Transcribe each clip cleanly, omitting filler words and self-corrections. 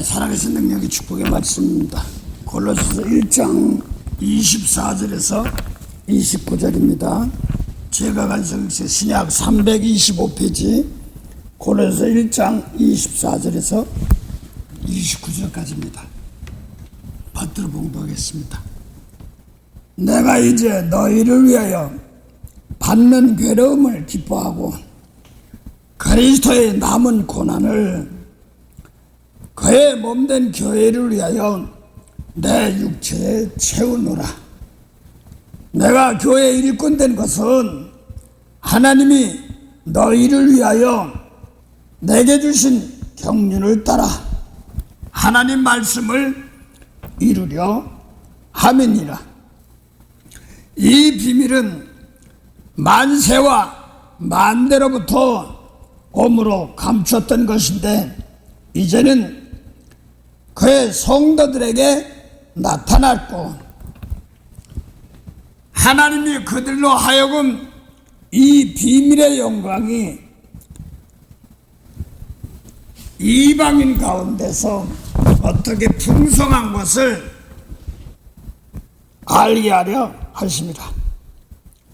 살아계신 능력의 축복의 말씀입니다. 골로새서 1장 24절에서 29절입니다. 제가 간 성경 신약 325페이지 골로새서 1장 24절에서 29절까지입니다. 받들어 봉독하겠습니다. 내가 이제 너희를 위하여 받는 괴로움을 기뻐하고 그리스도의 남은 고난을 그의 몸된 교회를 위하여 내 육체에 채우노라. 내가 교회의 일꾼된 것은 하나님이 너희를 위하여 내게 주신 경륜을 따라 하나님 말씀을 이루려 함이니라. 이 비밀은 만세와 만대로부터 om으로 감췄던 것인데 이제는 그의 성도들에게 나타났고 하나님이 그들로 하여금 이 비밀의 영광이 이방인 가운데서 어떻게 풍성한 것을 알게 하려 하십니다.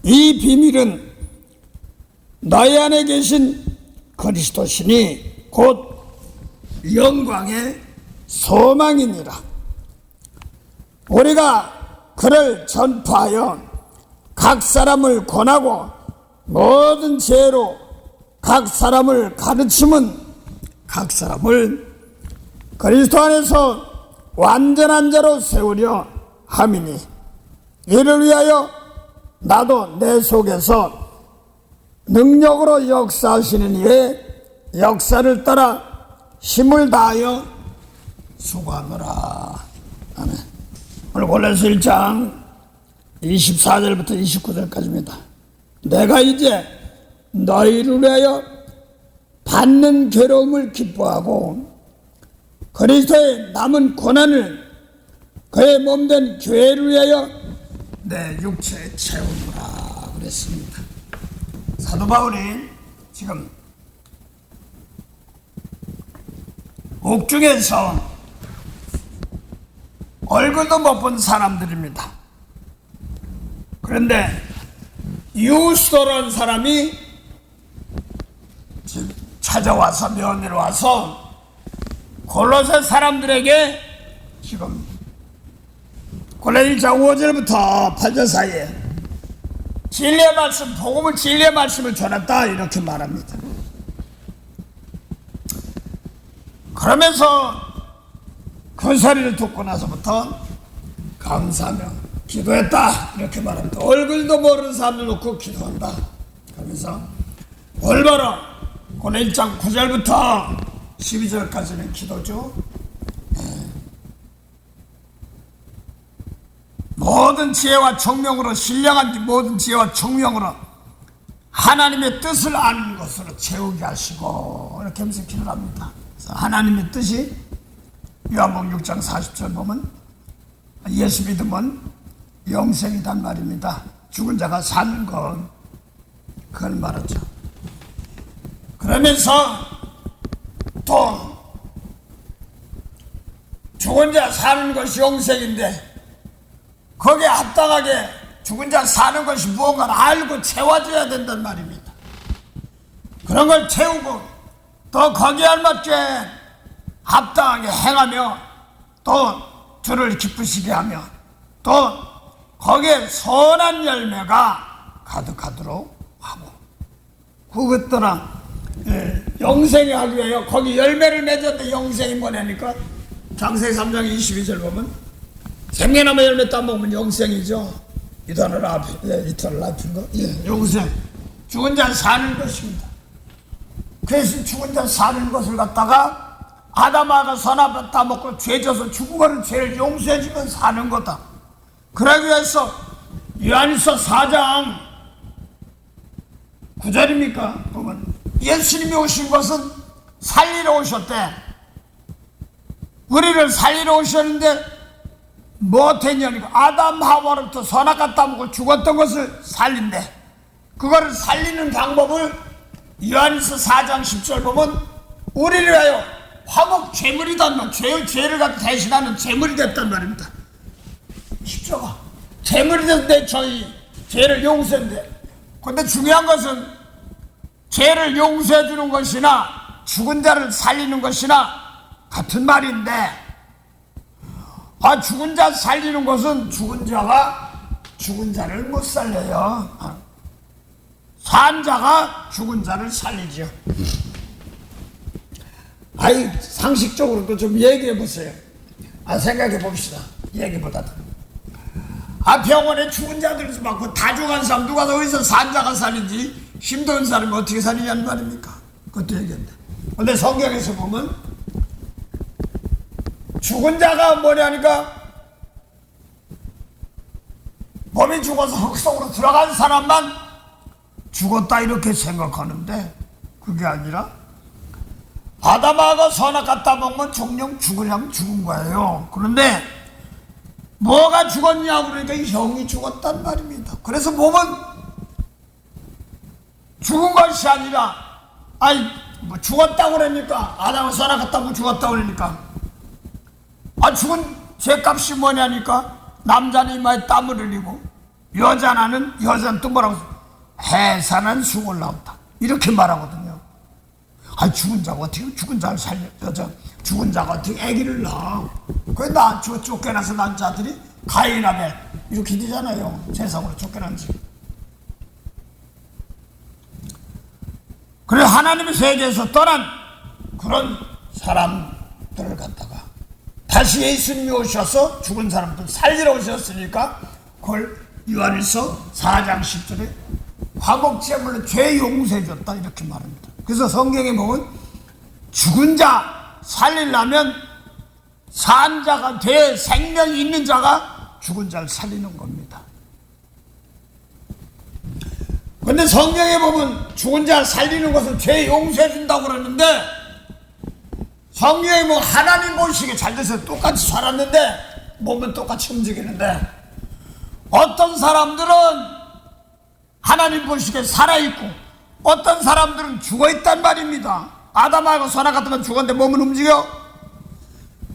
이 비밀은 너희 안에 계신 그리스도시니 곧 영광의 소망이니라. 우리가 그를 전파하여 각 사람을 권하고 모든 지혜로 각 사람을 가르침은 각 사람을 그리스도 안에서 완전한 자로 세우려 함이니 이를 위하여 나도 내 속에서 능력으로 역사하시는 이의 역사를 따라 힘을 다하여 수고하노라. 아멘. 오늘 골로새 1장 24절부터 29절까지입니다. 내가 이제 너희를 위하여 받는 괴로움을 기뻐하고 그리스도의 남은 고난을 그의 몸된 교회를 위하여 내 육체에 채우노라 그랬습니다. 사도 바울이 지금 옥중에서 얼굴도 못 본 사람들입니다. 그런데 유스도라는 사람이 지금 찾아와서 면회로 와서 골로새 사람들에게 지금 골로새 1장 5절부터 8절 사이에 진리의 말씀, 복음을 진리의 말씀을 전했다 이렇게 말합니다. 그러면서 그 소리를 듣고 나서부터 감사하며 기도했다 이렇게 말합니다. 얼굴도 모르는 사람들 놓고 기도한다. 그러면서 올바로 골로새 1장 9절부터 12절까지는 기도죠. 모든 지혜와 총명으로 신령한 모든 지혜와 총명으로 하나님의 뜻을 아는 것으로 채우게 하시고 이렇게 하면서 기도를 합니다. 하나님의 뜻이 요한복음 6장 40절 보면 예수 믿으면 영생이란 말입니다. 죽은 자가 사는 것 그걸 말하죠. 그러면서 또 죽은 자 사는 것이 영생인데 거기에 합당하게 죽은 자 사는 것이 무언가를 알고 채워줘야 된단 말입니다. 그런 걸 채우고 또 거기에 알맞게 합당하게 행하며 또 주를 기쁘시게 하며 또 거기에 선한 열매가 가득하도록 하고 그것들은 영생이 하기 위하여 거기 열매를 맺었는데 영생이 뭐냐니까 창세기 3장 22절 보면 생명나무 열매 따먹으면 영생이죠. 이터널 라이프인가? 예, 영생. 죽은 자 사는 것입니다. 그래서 죽은 자 사는 것을 갖다가 아담아가 선악을 따먹고 죄져서 죽은 거를 죄를 용서해주면 사는 거다. 그러기 위해서 요한일서 4장 9절입니까? 보면 예수님이 오신 것은 살리러 오셨대. 우리를 살리러 오셨는데 못했냐니까 아담 하와로부터 선악을 따먹고 죽었던 것을 살린대. 그거를 살리는 방법을 요한일서 4장 10절 보면 우리를 위하여 화목 제물이단 말, 죄를 갖다 대신하는 제물이 됐단 말입니다. 십자가 제물이 됐는데 저희 죄를 용서했는데, 근데 중요한 것은 죄를 용서해 주는 것이나 죽은 자를 살리는 것이나 같은 말인데, 죽은 자 살리는 것은 죽은 자가 죽은 자를 못 살려요. 산 자가 죽은 자를 살리죠. 상식적으로도 좀 얘기해 보세요. 생각해 봅시다. 얘기보다도. 병원에 죽은 자들이 많고 다 죽은 사람 누가 어디서 산 자가 살리지, 힘든 사람이 어떻게 살리냐는 말입니까? 그것도 얘기한다. 근데 성경에서 보면 죽은 자가 뭐냐니까, 몸이 죽어서 흙 속으로 들어간 사람만 죽었다 이렇게 생각하는데, 그게 아니라 아담하고 선악 갖다 먹으면 정령 죽으려면 죽은 거예요. 그런데 뭐가 죽었냐고 그러니까 형이 죽었단 말입니다. 그래서 몸은 죽은 것이 아니라, 뭐 죽었다고 그러니까, 아담하고 선악 갖다 먹으면 죽었다고 그러니까, 죽은 죄값이 뭐냐니까, 남자는 이마에 땀을 흘리고 여자는 또 뭐라고, 해산한 수고를 나온다 이렇게 말하거든요. 죽은 자가 어떻게 죽은 자를 살려, 죽은 자가 어떻게 아기를 낳아. 그래 쫓겨나서 난 자들이 가인 아벨 이렇게 되잖아요. 세상으로 쫓겨난 지. 그래 하나님의 세계에서 떠난 그런 사람들을 갖다가 다시 예수님이 오셔서 죽은 사람들 살리러 오셨으니까, 그걸 요한일서 4장 10절에 화목제물로 죄 용서해 줬다 이렇게 말합니다. 그래서 성경에 보면 죽은 자 살리려면 산 자가 돼, 생명이 있는 자가 죽은 자를 살리는 겁니다. 그런데 성경에 보면 죽은 자 살리는 것은 죄 용서해 준다고 그러는데, 성경에 뭐 하나님 보시기에 잘 돼서 똑같이 살았는데 몸은 똑같이 움직이는데, 어떤 사람들은 하나님 보시기에 살아있고 어떤 사람들은 죽어있단 말입니다. 아담하고 선악 같으면 죽었는데 몸은 움직여.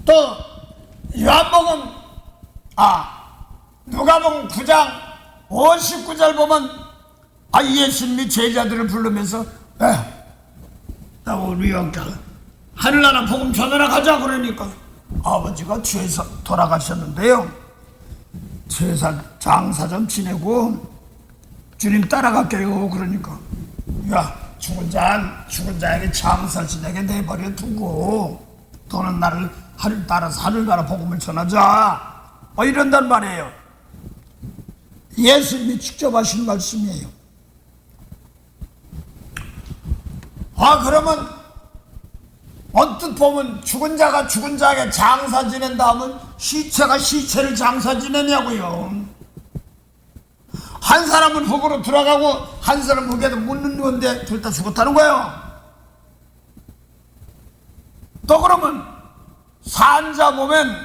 또 요한복음 누가복음 9장 59절 보면 예수님이 제자들을 부르면서 나 우리 영자 하늘나라 복음 전하러 가자 그러니까, 아버지가 죄에서 돌아가셨는데요, 제사 장사 좀 지내고 주님 따라갈게요. 그러니까 죽은 자에게 장사 지내게 내버려 두고 너는 나를 하늘나라 복음을 전하자 이런단 말이에요. 예수님이 직접 하신 말씀이에요. 그러면 언뜻 보면 죽은 자가 죽은 자에게 장사 지낸다 하면 시체가 시체를 장사 지내냐고요. 한 사람은 흙으로 들어가고 한 사람은 흙에도 묻는 건데 둘 다 죽었다는 거예요. 또 그러면 산자 보면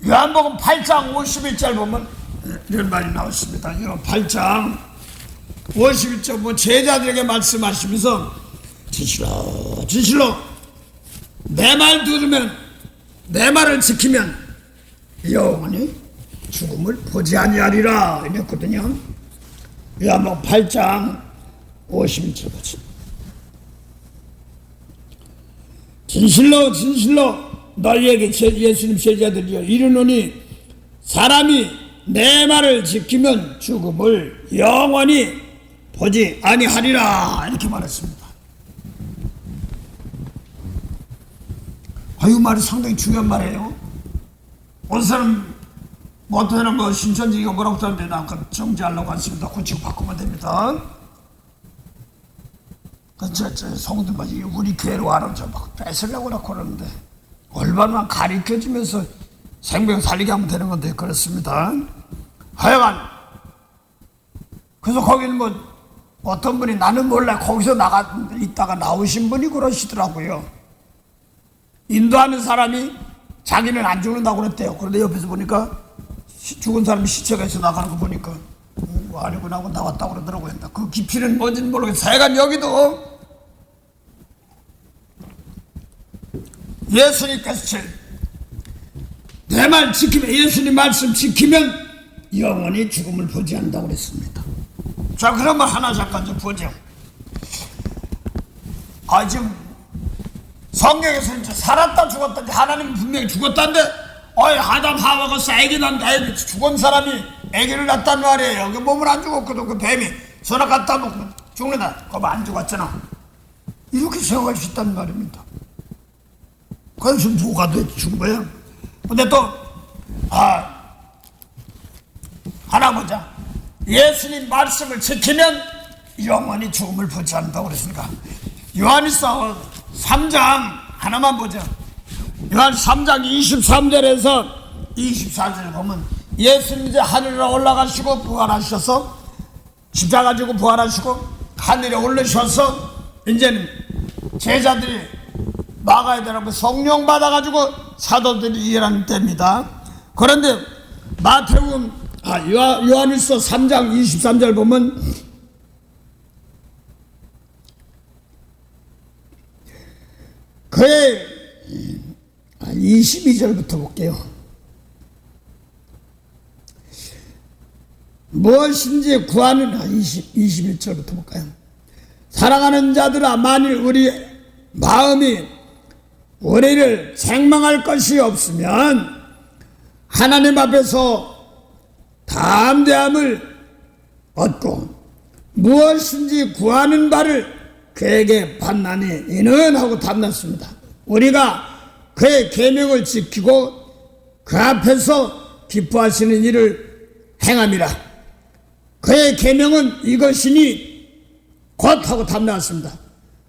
요한복음 8장 51절 보면 이런 말이 나왔습니다. 8장 51절 뭐 제자들에게 말씀하시면서 진실로 내 말 들으면, 내 말을 지키면 영원히 죽음을 보지 아니하리라 이랬거든요. 요한복음 8장 51절 보죠. 진실로 너희에게 예수님 제자들이여 이르노니 사람이 내 말을 지키면 죽음을 영원히 보지 아니하리라 이렇게 말했습니다. 이 말이 상당히 중요한 말이에요. 어떤 사람 어떤 사람 신천지가 뭐라고 하는데 나 정지하려고 했습니다. 고치고 바꾸면 됩니다. 성도들만 우리 교회로 와라 막 뺏으려고 그러는데, 얼마나 가르쳐주면서 생명 살리게 하면 되는 건데 그렇습니다. 하여간 그래서 거기는 뭐 어떤 분이 나는 몰라 거기서 있다가 나오신 분이 그러시더라고요. 인도하는 사람이 자기는 안 죽는다고 그랬대요. 그런데 옆에서 보니까 죽은 사람이 시체가 있어 나가는 거 보니까 아니구나 하고 나왔다고 그러더라고요. 그 깊이는 뭔지는 모르겠어요. 하여간 여기도 예수님께서 내 말 지키면, 예수님 말씀 지키면 영원히 죽음을 보지 않는다고 그랬습니다. 자, 그러면 하나 잠깐 좀 보죠. 지금 성경에서 이제 살았다 죽었다, 하나님은 분명히 죽었다는데, 아담 하와가 애기 난다, 죽은 사람이 애기를 낳았단 말이에요. 그 몸은 안 죽었거든. 그 뱀이 전화 갖다 놓고 죽는다. 그거 안 죽었잖아. 이렇게 생각할 수 있단 말입니다. 그래서 누가 죽은 거야? 근데 또, 하나 보자. 예수님 말씀을 지키면 영원히 죽음을 보지 않는다고 그랬으니까. 요한일서 3장 하나만 보자. 요한 3장 23절에서 24절 보면 예수님 이제 하늘에 올라가시고 부활하셔서 십자가 지고 부활하시고 하늘에 올라셔서 이제는 제자들이 나가야 되라고 성령 받아가지고 사도들이 일하는 때입니다. 그런데 요한일서 3장 23절 보면 그의 22절부터 볼게요. 무엇인지 구하는 21절부터 볼까요? 사랑하는 자들아, 만일 우리 마음이 우리를 책망할 것이 없으면 하나님 앞에서 담대함을 얻고 무엇인지 구하는 바를 그에게 받나니 이는 하고 답났습니다. 우리가 그의 계명을 지키고 그 앞에서 기뻐하시는 일을 행함이라. 그의 계명은 이것이니 곧 하고 답났습니다.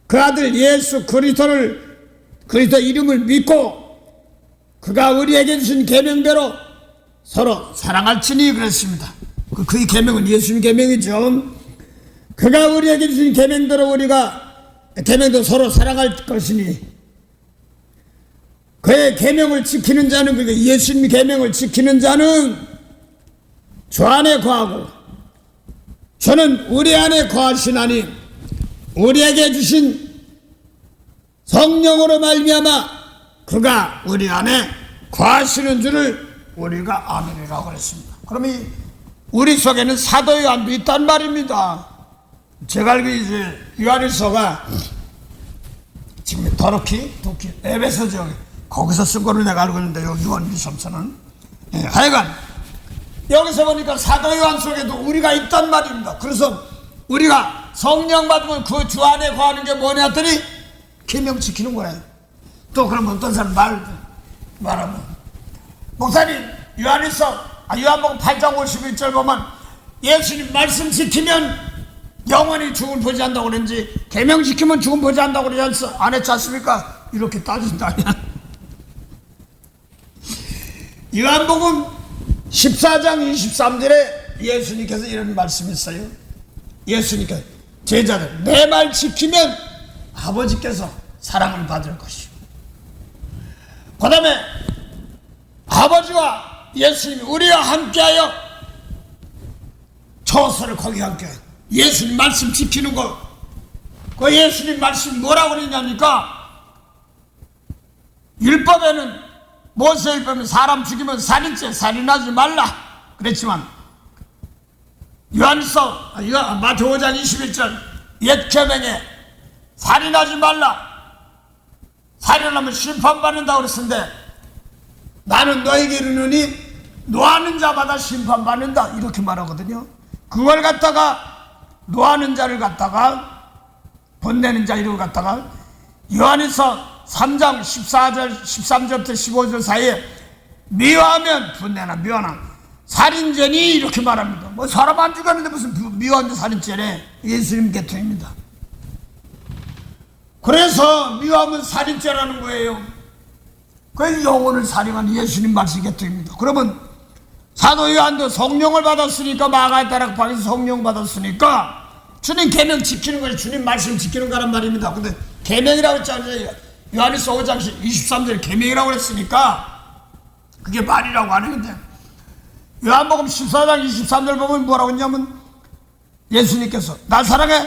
그 아들 예수 그리스도 이름을 믿고 그가 우리에게 주신 계명대로 서로 사랑할지니 그랬습니다. 그의 계명은 예수님 계명이죠. 그가 우리에게 주신 계명대로 계명도 서로 사랑할 것이니 그의 계명을 지키는 자는, 그러니까 예수님의 계명을 지키는 자는 주 안에 거하고 저는 우리 안에 거하시나니 우리에게 주신 성령으로 말미암아 그가 우리 안에 거하시는 줄을 우리가 아멘이라고 그랬습니다. 그러면 우리 속에는 사도 요한도 있단 말입니다. 제가 알기로 이제 요한일서가 지금 더럽히 에베소 지역에 거기서 쓴 거로 내가 알고 있는데 여기 요한일서는 하여간 여기서 보니까 사도 요한 속에도 우리가 있단 말입니다. 그래서 우리가 성령 받으면 그 주 안에 거하는 게 뭐냐 했더니 계명 지키는 거예요. 또 그러면 어떤 사람 말하면 목사님 요한복음 8장 51절 보면 예수님 말씀 지키면 영원히 죽음 보지 않는다고 그랬는지 계명 지키면 죽음 보지 않는다고 그러지 안 했지 않습니까? 이렇게 따진다면 요한복음 14장 23절에 예수님께서 이런 말씀이 있어요. 예수님께서 제자들 내 말 지키면 아버지께서 사랑을 받을 것이요. 그 다음에 아버지와 예수님이 우리와 함께하여 처소를 거기 함께하여 예수님 말씀 지키는 거, 그 예수님 말씀 뭐라고 그러냐니까 율법에는 모세율법은 사람 죽이면 살인죄 살인하지 말라 그랬지만 마태오 5장 21절 옛 계명에 살인하지 말라, 살인하면 심판받는다고 그랬는데 나는 너에게 이르노니 노하는 자마다 심판받는다 이렇게 말하거든요. 그걸 갖다가 노하는 자를 갖다가 번내는 자 이름을 갖다가 요한일서 3장 13절부터 15절 사이에 미워하면 분내나 미워나 살인죄니 이렇게 말합니다. 뭐 사람 안 죽였는데 무슨 미워하는 살인죄래. 예수님 계통입니다. 그래서 미워하면 살인죄라는 거예요. 그 영혼을 살인한 예수님 말씀 계통입니다. 그러면 사도 요한도 성령을 받았으니까 마가에 따라 방에서 성령 받았으니까 주님 계명 지키는 것이 주님 말씀 지키는 거란 말입니다. 근데 계명이라고 했잖아요. 요한일서 5장 23절 계명이라고 했으니까 그게 말이라고 하는데 요한복음 14장 23절 보면 뭐라고 했냐면 예수님께서 나 사랑해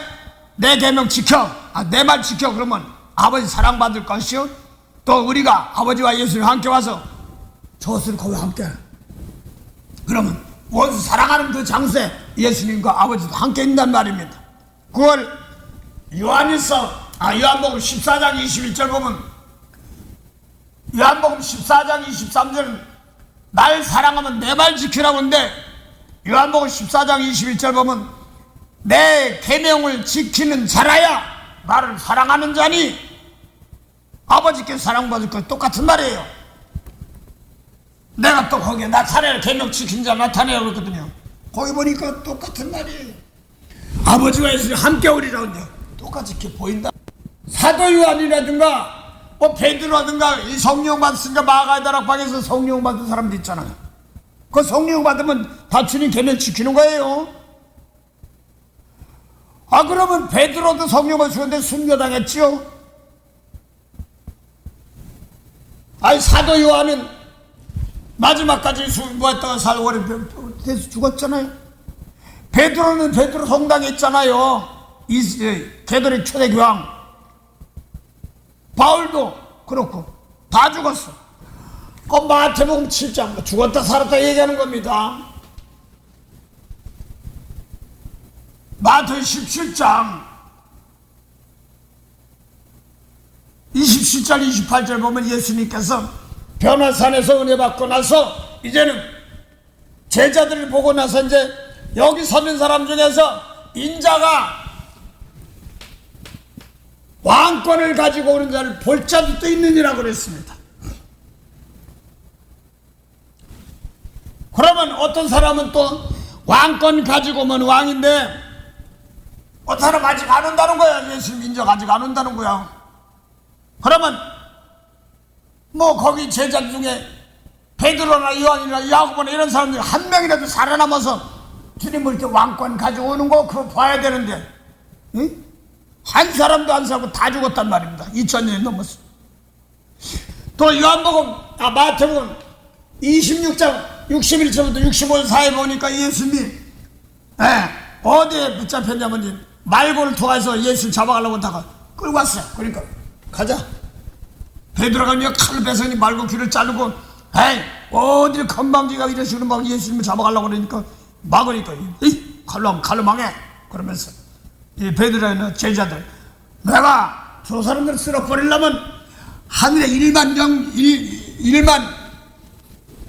내 계명 지켜, 내 말 지켜. 그러면 아버지 사랑받을 것이요 또 우리가 아버지와 예수님 함께 와서 저것을 거기 함께, 그러면 원수 사랑하는 그 장소에 예수님과 아버지도 함께 있단 말입니다. 그걸 요한복음 14장 21절 보면, 요한복음 14장 23절은 날 사랑하면 내 말 지키라고 하는데, 요한복음 14장 21절 보면 내 계명을 지키는 자라야 나를 사랑하는 자니 아버지께 사랑받을 것 똑같은 말이에요. 내가 또 거기에 나타내라, 계명 지킨 자 나타내라 그랬거든요. 거기 보니까 똑같은 말이에요. 아버지와 예수님 함께 오리라는데 똑같이 이렇게 보인다. 사도 요한이라든가 베드로라든가 이 성령 받았으니까 마가다락방에서 성령 받은 사람도 있잖아요. 그 성령 받으면 다 주님 계명 지키는 거예요. 그러면 베드로도 성령 받으셨는데 순교당했지요. 사도 요한은 마지막까지 숨었다가 오래 돼서 죽었잖아요. 베드로는 베드로 성당에 있잖아요. 게드릭 초대교황. 바울도 그렇고 다 죽었어. 마태복음 7장 죽었다 살았다 얘기하는 겁니다. 마태복음 17장 27절 28절 보면 예수님께서 변화산에서 은혜 받고 나서 이제는 제자들을 보고 나서 이제 여기 서는 사람 중에서 인자가 왕권을 가지고 오는 자를 볼 자도 또 있느니라고 그랬습니다. 그러면 어떤 사람은 또 왕권 가지고 오면 왕인데 어떤 사람 아직 안 온다는 거야. 예수님 인정 아직 안 온다는 거야. 그러면 거기 제자 중에 베드로나 요한이나 야고보나 이런 사람들이 한 명이라도 살아남아서 주님을 이렇게 왕권 가지고 오는 거 그거 봐야 되는데, 응? 한 사람도 안 살고 다 죽었단 말입니다. 2000년이 넘었어. 또 마태복음 26장 61절부터 65절 사이에 보니까 예수님이 어디에 붙잡혔냐면 말고를 통해서 예수를 잡아가려고 하다가 끌고 왔어요. 그러니까 가자. 베드로가 그냥 칼을 빼서 말고 귀를 자르고 어디 건방지가 이런 식으로 막 예수님을 잡아가려고 그러니까 막으니까 칼로 망해. 그러면서 이 베드로의 제자들, 내가 저 사람들 쓸어버리려면 하늘에 1만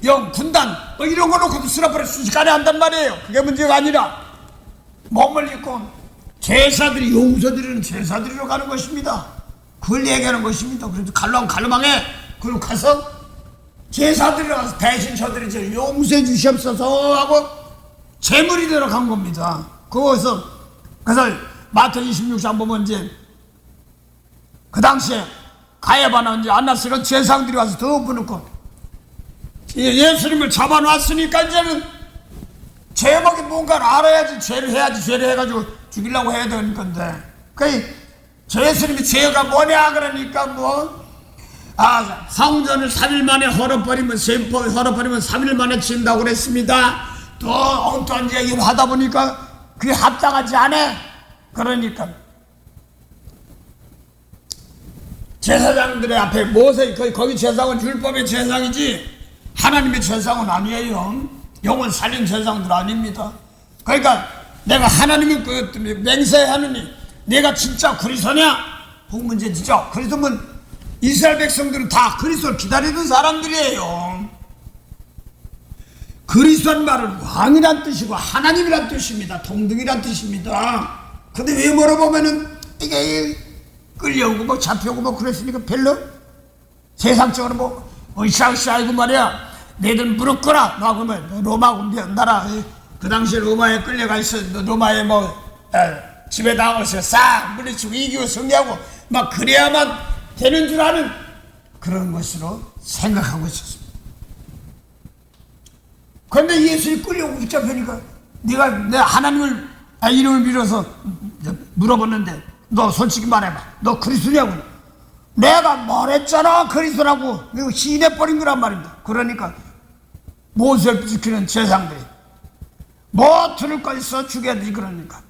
영 군단 이런 거 놓고도 쓸어버릴 순식간에 한단 말이에요. 그게 문제가 아니라 몸을 입고 제사들이 용서드리는 제사드리러 가는 것입니다. 그걸 얘기하는 것입니다. 그래서 칼로 망해. 그리고 가서 제사드리러 가서 대신 저들이 저 용서해 주시옵소서 하고 제물이 들어간 겁니다. 그래서 마태 26장 보면 이제 그 당시에 가야바나 이제 안나스 이런 제사장들이 와서 더 부놓고 예수님을 잡아놨으니까 이제는 제목이 뭔가를 알아야지 죄를 해가지고 죽이려고 해야 되는 건데, 예수님이 죄가 뭐냐 그러니까 성전을 3일 만에 헐어버리면 3일 만에 지은다고 그랬습니다. 또 엉뚱한 얘기를 하다 보니까 그게 합당하지 않아. 그러니까 제사장들의 앞에 거기 제사장은 율법의 제사장이지 하나님의 제사장은 아니에요. 영혼 살린 제사장들 아닙니다. 그러니까 내가 하나님을 맹세하느니 내가 진짜 그리스도냐? 문제지죠. 그리스도면 이스라엘 백성들은 다 그리스도를 기다리는 사람들이에요. 그리스도란 말은 왕이란 뜻이고 하나님이란 뜻입니다. 동등이란 뜻입니다. 근데 왜 물어보면은 이게 끌려오고 잡혀오고 그랬으니까 별로 세상적으로 으쌰으쌰하고 말이야. 너희들 무릎 꿇어. 그러면 로마 나라 그 당시에 로마에 끌려가 있어. 로마에 집에 나가서 싹 물리치고 이기고 승리하고 막 그래야만 되는 줄 아는 그런 것으로 생각하고 있었습니다. 그런데 예수님 끌려오고 붙잡히니까 내가 내 하나님을 이름을 빌어서 물어봤는데 너 솔직히 말해봐. 너 그리스도냐고. 내가 말했잖아 그리스도라고. 이거 시인해버린 거란 말입니다. 그러니까 모세를 지키는 제사장들이 들을 거 있어 죽여야 돼. 그러니까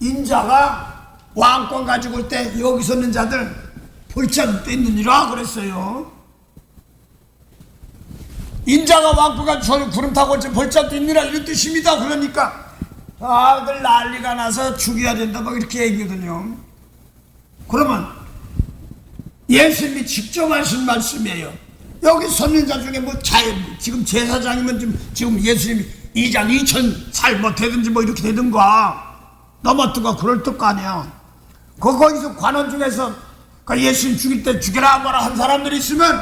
인자가 왕권 가지고 올 때 여기 서 있는 자들 벌짝 뜯느니라 그랬어요. 인자가 왕국가 저 구름 타고 벌짝 뜯느니라 이런 뜻입니다. 그러니까 다들 난리가 나서 죽여야 된다 막 이렇게 얘기거든요. 그러면 예수님이 직접 하신 말씀이에요. 여기 선민자 중에 뭐 지금 제사장이면 지금 예수님이 2장 2000살 뭐 되든지 뭐 이렇게 되든가 넘었든가 그럴 뜻거 아니야. 거기서 관원 중에서 그 예수님 죽일 때 죽여라 뭐라 한 사람들이 있으면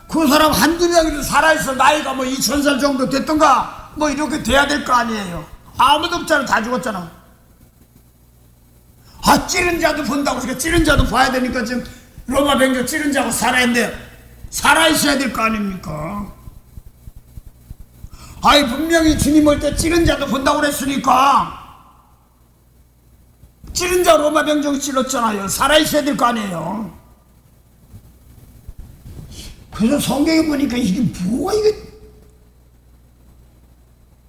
그 사람 한두 명이라도 살아있어 나이가 뭐 2000살 정도 됐던가 뭐 이렇게 돼야 될 거 아니에요. 아무도 없잖아. 다 죽었잖아. 찌른 자도 본다고 그러니까 찌른 자도 봐야 되니까 지금 로마 병정 찌른 자고 살아있는데 살아있어야 될 거 아닙니까? 분명히 주님 올 때 찌른 자도 본다고 그랬으니까 찌른 자 로마 병정이 찔렀잖아요. 살아있어야 될 거 아니에요. 그래서 성경에 보니까 이게 뭐야 이게.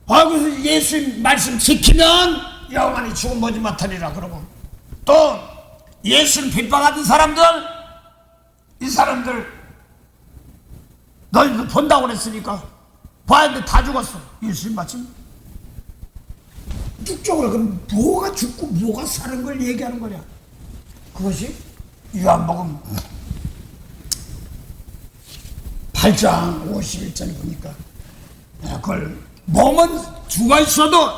그래서 예수님 말씀 지키면 영원히 죽음 보지 못하리라 그러고 또 예수님 핍박하던 사람들 이 사람들 너희도 본다고 그랬으니까 봐야는데 다 죽었어. 예수님 말씀 쭉적으로 그럼 뭐가 죽고 뭐가 사는 걸 얘기하는 거냐. 그것이 요한복음 8장 51절에 보니까 그걸 몸은 죽어 있어도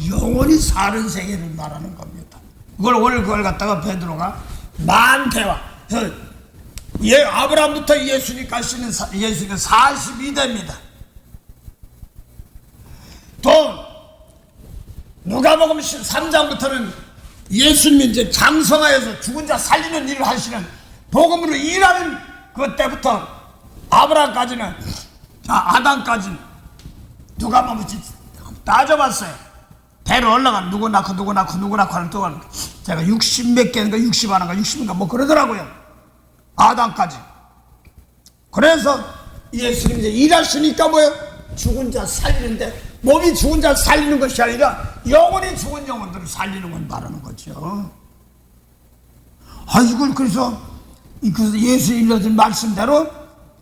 영원히 사는 세계를 말하는 겁니다. 그걸 갖다가 베드로가 만대와 아브라함부터 예수님까지는 예수님은 42대입니다. 또 누가복음 13장부터는 예수님이 이제 장성하여서 죽은 자 살리는 일을 하시는 복음으로 일하는 그때부터 아브라함까지는 아담까지 누가 보면 따져봤어요. 배로 올라간 누구 낳고 하는 동안 제가 60몇 개인가 60 하나인가 60인가 뭐 그러더라고요. 아담까지. 그래서 예수님이 이제 일하시니까 뭐예요? 죽은 자 살리는데 몸이 죽은 자 살리는 것이 아니라 영원히 죽은 영혼들을 살리는 건 말하는 거죠. 이걸 그래서 예수 일러준 말씀대로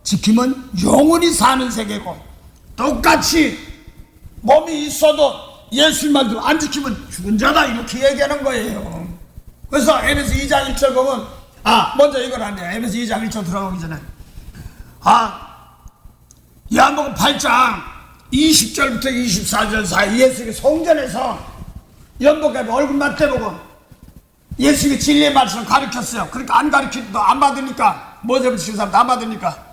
지키면 영원히 사는 세계고 똑같이 몸이 있어도 예수님 말도 안 지키면 죽은 자다 이렇게 얘기하는 거예요. 그래서 에베소 2장 1절 보면 먼저 이걸 안 돼. 에베소 2장 1절 들어가기 전에 요한복음 8장 20절부터 24절 사이 예수님이 성전에서 연복에 얼굴 맞대보고 예수님이 진리의 말씀을 가르쳤어요. 그러니까 안 가르치도 안 받으니까 모세를 지킨 사람도 안 받으니까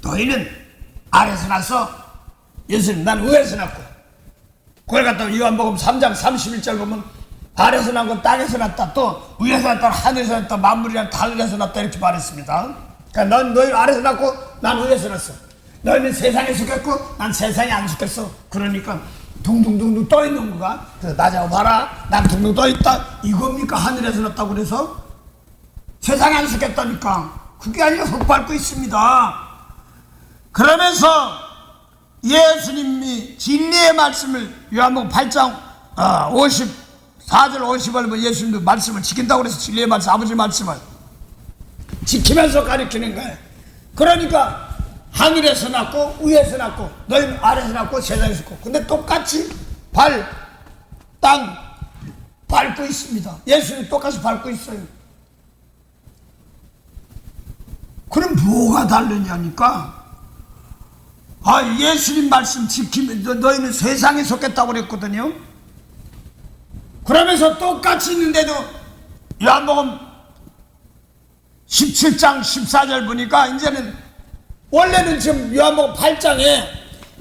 너희는 아래서 나서 예수님 난 위에서 났고 그걸 갖다가 요한복음 3장 31절 보면 아래서 난 건 땅에서 났다 또 위에서 났다 하늘에서 났다 만물이란 하늘에서 났다 이렇게 말했습니다. 그러니까 넌 너희 아래서 났고 난 위에서 났어. 너희는 세상에 속했고 난 세상에 안 속했어. 그러니까 둥둥둥둥 떠 있는 거가 그래서 나 잡아봐라 난 둥둥 떠 있다 이겁니까? 하늘에서 났다고 그래서 세상에 안 속했다니까. 그게 아니라 흙밟고 있습니다. 그러면서 예수님이 진리의 말씀을 요한복음 8장 54절 50절 예수님도 말씀을 지킨다고 그래서 진리의 말씀 아버지 말씀을 지키면서 가르치는 거예요. 그러니까 하늘에서 났고 위에서 났고 너희는 아래에서 났고 세상에서 났고 근데 똑같이 땅 밟고 있습니다. 예수님 똑같이 밟고 있어요. 그럼 뭐가 다르냐니까 예수님 말씀 지키면 너희는 세상에 속했다고 그랬거든요. 그러면서 똑같이 있는데도 요한복음 17장 14절 보니까 이제는 원래는 지금 요한복음 8장에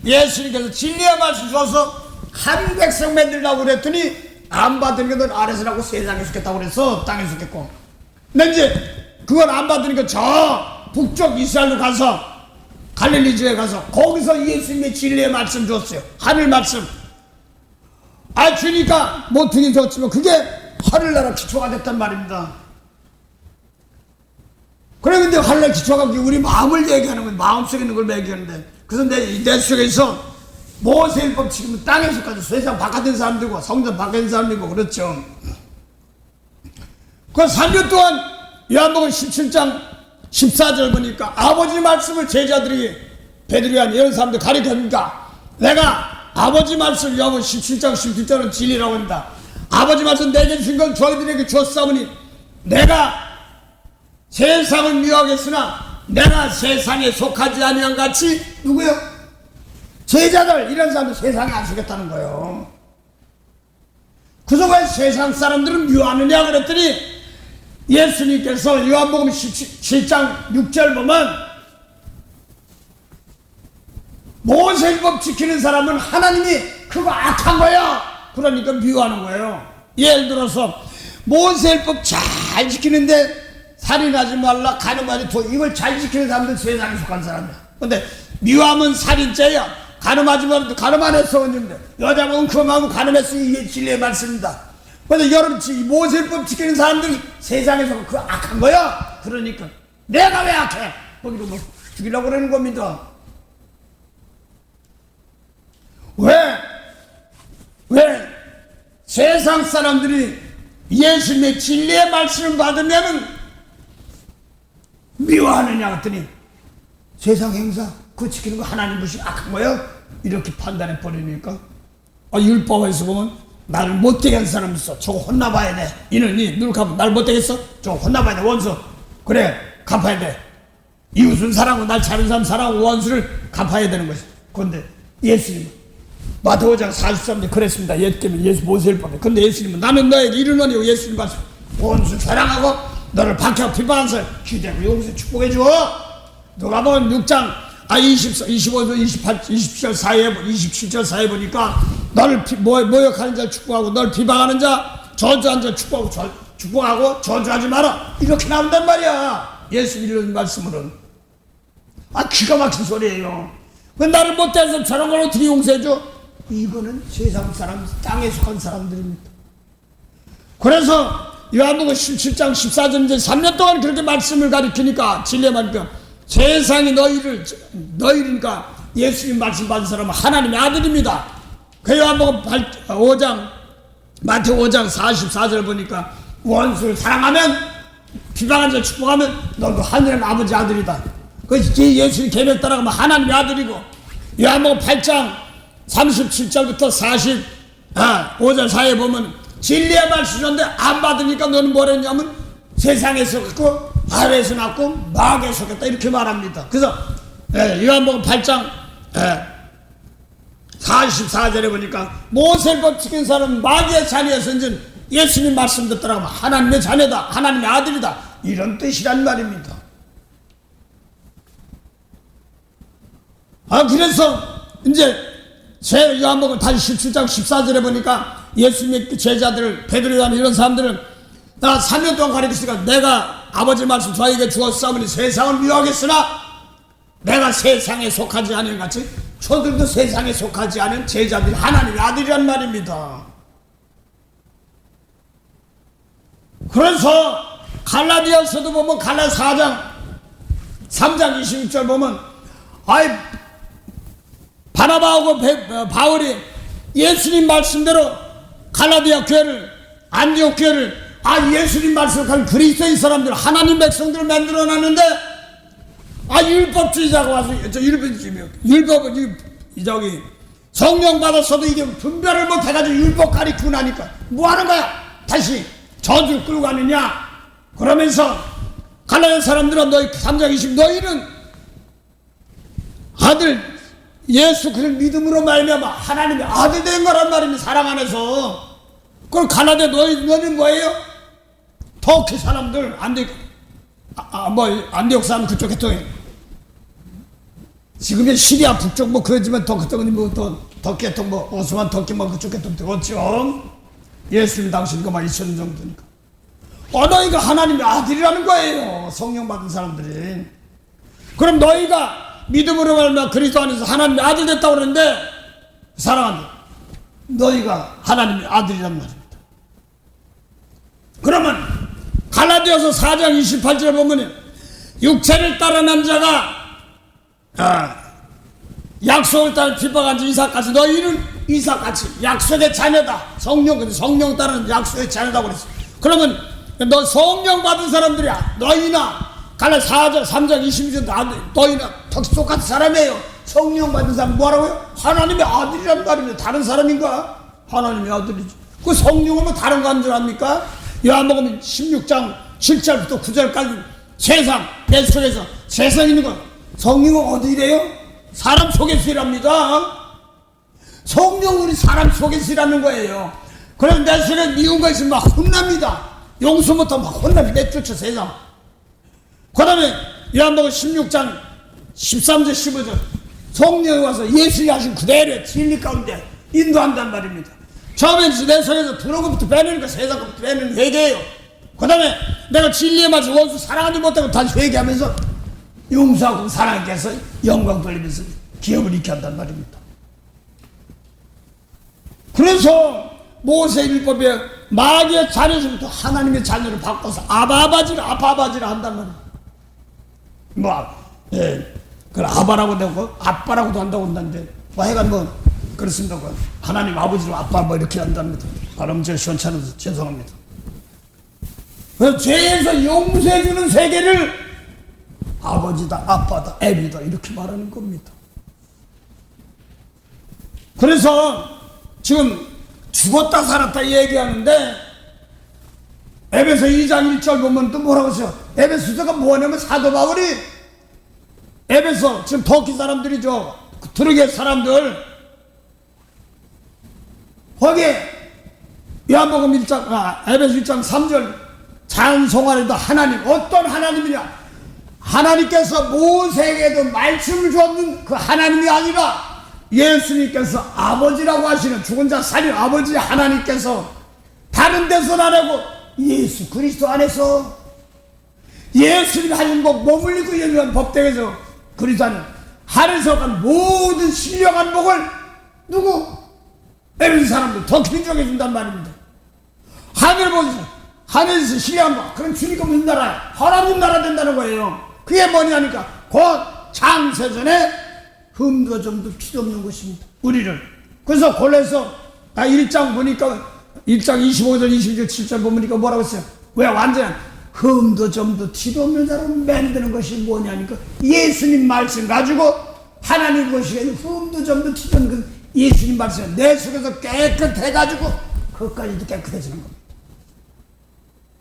예수님께서 진리의 말씀 줘서 한 백성 만들라고 그랬더니 안 받으니까 넌 아래서 나고 세상에 속했다고 그랬어. 땅에 속했고. 근데 이제 그걸 안 받으니까 저 북쪽 이스라엘로 가서 갈릴리 지에 가서 거기서 예수님의 진리의 말씀 줬어요. 하늘 말씀. 주니까 모퉁이 줬지만 그게 하늘나라 기초가 됐단 말입니다. 그래 근데 하늘나라 기초가 우리 마음을 얘기하는 거예요. 마음속에 있는 걸 얘기하는데 그래서 내 속에서 모세율법 지금 땅에서까지 세상 바깥에 있는 사람들과 성전 바깥에 있는 사람들이고 그렇죠. 그 3년 동안 요한복음 17장 14절 보니까 아버지 말씀을 제자들이 베드로한 이런 사람들 가르쳐주니까 내가 아버지 말씀 요한복음 17장 17절은 진리라고 한다. 아버지 말씀 내게 주신 건 저희들에게 줬사오니 내가 세상을 미워하겠으나 내가 세상에 속하지 아니한 같이 누구요? 제자들 이런 사람들 세상에 안 속겠다는 거예요. 그래서 왜 세상 사람들은 미워하느냐 그랬더니 예수님께서 요한복음 17장 6절 보면 모세율법 지키는 사람은 하나님이 그거 악한 거야. 그러니까 미워하는 거예요. 예를 들어서 모세율법 잘 지키는데 살인하지 말라, 간음하지 도 이걸 잘 지키는 사람들 세상에 속한 사람이야. 근데 미워하면 살인죄야. 간음하지 말라, 간음 안 했어. 근데 여자 보면 그만하면 간음했으니 이게 진리의 말씀입니다. 근데 여러분 모세율법 지키는 사람들이 세상에서 그 악한 거야. 그러니까 내가 왜 악해? 거기로 뭐 죽이려고 그러는 겁니다. 왜 세상 사람들이 예수님의 진리의 말씀을 받으면 미워하느냐 했더니 세상 행사 그거 지키는 거 하나님 보시 악한 거야? 이렇게 판단해 버리니까 율법에서 보면 나를 못되게 한 사람 있어. 저거 혼나봐야 돼. 이는 누룩하면 날 못되게 했어? 저거 혼나봐야 돼. 원수 그래 갚아야 돼. 이웃은 사랑하고 날 잘하는 사람 사랑하고 원수를 갚아야 되는 것이. 그런데 예수님 마태오장 43절 그랬습니다. 예수 모세율법에. 근데 예수님은 나는 너에게 이르노니 예수님 말씀 원수 사랑하고 너를 박해하고 비방한 사람 기대고 용서 축복해 줘. 누가 보면 6장 25절 27절 사이에 보니까 너를 모욕하는 자를 축복하고 너를 비방하는 자 저주하는 자를 축복하고 저주하지 마라. 이렇게 나온단 말이야. 예수 이런 말씀으로는. 기가 막힌 소리예요. 왜 나를 못해서 저런 걸 어떻게 용서해줘? 이거는 세상 사람, 땅에 속한 사람들입니다. 그래서 요한복음 17장 14절 이제 3년 동안 그렇게 말씀을 가르치니까 진리의 말이니까 세상이 너희니까 예수님 말씀 받은 사람은 하나님의 아들입니다. 그 요한복음 5장 마태오 5장 44절 보니까 원수를 사랑하면 비방하는 자를 축복하면 너도 하늘의 아버지 아들이다. 그 예수님 계명 따라가면 하나님의 아들이고 요한복음 8장 37절부터 45절 사이에 보면 진리의 말씀인데 안 받으니까 너는 뭐랬냐면 세상에 속했고 아래에서 났고 마귀에 속했다 이렇게 말합니다. 그래서 요한복음 8장 44절에 보니까 모세율법 지킨 사람은 마귀의 자녀였은지 예수님 말씀 듣더라면 하나님의 자녀다, 하나님의 아들이다 이런 뜻이란 말입니다. 그래서 이제 요한복음 다시 17장 14절에 보니까 예수님의 제자들을 베드로 요한 이런 사람들을 나 3년 동안 가르쳤으니까 내가 아버지 말씀 저에게 주었사오니 세상을 미워하겠으나 내가 세상에 속하지 않은 같이 저들도 세상에 속하지 않은 제자들이 하나님의 아들이란 말입니다. 그래서 갈라디아서도 보면 갈라 4장 3장 26절 보면 바나바하고 바울이 예수님 말씀대로 갈라디아 교회를 안디옥 교회를 예수님 말씀을 그리스도의 사람들 하나님 백성들을 만들어놨는데 율법주의자가 와서 율법은 저기 성령 받았어도 이게 분별을 못해가지고 율법 가리키고 나니까 뭐하는 거야? 다시 저주를 끌고 가느냐? 그러면서 갈라디아 사람들은 너희 3장 20 너희는 아들 예수 그를 믿음으로 말미암아 하나님의 아들 된 거란 말입니다. 사랑 안에서. 그걸 갈라디아 너희는 뭐예요? 터키 사람들 안디옥 사람 그쪽 계통에 지금은 시리아 북쪽 그러지만 더 그쪽은 더 계통 오스만 터키 그쪽 계통 들었죠. 예수님 당시 이거만 2000년 정도니까. 너희가 하나님의 아들이라는 거예요. 성령 받은 사람들이. 그럼 너희가 믿음으로 말미암아 그리스도 안에서 하나님의 아들 됐다고 그러는데 사랑한다. 너희가 하나님의 아들이란 말입니다. 그러면 갈라디아서 4장 28절에 보면 육체를 따르는 자가 약속을 따라 비방한 자 이삭같이 너희는 이삭같이 약속의 자녀다. 성령 따르는 약속의 자녀다 그랬어요. 그러면 너 성령 받은 사람들이야. 너희나 갈라 4장 3장 22절 너희나 똑같은 사람이에요. 성령 받은 사람 뭐라고요? 하나님의 아들이란 말입니다. 다른 사람인가? 하나님의 아들이지. 그 성령은 다른 거 한 줄 압니까? 요한복음 16장 7절부터 9절까지 세상 내 속에서 세상에 있는 거 성령은 어디 이래요? 사람 속에서 일합니다. 성령은 사람 속에서 일하는 거예요. 그래서 내 속에 미운 거 있으면 막 혼납니다. 용서부터 막 혼나면 내쫓아 세상. 그 다음에 요한복음 16장 13절 15절 성령이 와서 예수님이 하신 그대로 진리 가운데 인도한단 말입니다. 처음에 내 속에서 들어온 것부터 빼내는 거 세상 것부터 빼내는 회개예요. 그 다음에 내가 진리에 맞춰 원수 사랑하지 못하고 다시 회개하면서 용서하고 사랑하게 해서 영광 돌리면서 기업을 잃게 한단 말입니다. 그래서 모세율법에 마귀의 자녀에서부터 하나님의 자녀를 바꿔서 아바아바지라 한단 말이에요. 그걸 아바라고 되고 아빠라고도 한다고 한다는데 하여간 그렇습니다. 하나님 아버지로 아빠 이렇게 한답니다. 발음 제가 시원찮아서 죄송합니다. 그래서 죄에서 용서해주는 세계를 아버지다 아빠다 애비다 이렇게 말하는 겁니다. 그래서 지금 죽었다 살았다 얘기하는데 에베소 2장 1절 보면 또 뭐라고 했어요? 에베소서가 뭐냐면 사도 바울이 에베소 지금 터키 사람들이죠. 트르게 사람들 거기에 요한복음 1장 에베소 1장 3절 찬송하리다 하나님 어떤 하나님이냐? 하나님께서 모세에게도 말씀을 주었는 그 하나님이 아니라 예수님께서 아버지라고 하시는 죽은 자 살린 아버지 하나님께서 다른 데서 안 하고 예수 그리스도 안에서 예수님 하신 것 머물리고 연주한 법대에서 그리스도 안에 하늘에서 간 모든 신령한 복을 누구? 에베소 사람들 더 긴정해 준단 말입니다. 하늘 보세요. 하늘에서 신령한 복 그럼 주니까 무슨 나라야? 하나님 나라 된다는 거예요. 그게 뭐냐니까 곧 창세전에 흠도 점도 피도 없는 것입니다. 우리를. 그래서 골로새 1장 보니까 1장 25절 22절 7절 보니까 뭐라고 했어요? 왜 완전한 흠도 점도 티도 없는 사람을 만드는 것이 뭐냐니까 예수님 말씀 가지고 하나님 것이 흠도 점도 티도 없는 그 예수님 말씀 내 속에서 깨끗해가지고 그것까지도 깨끗해지는 겁니다.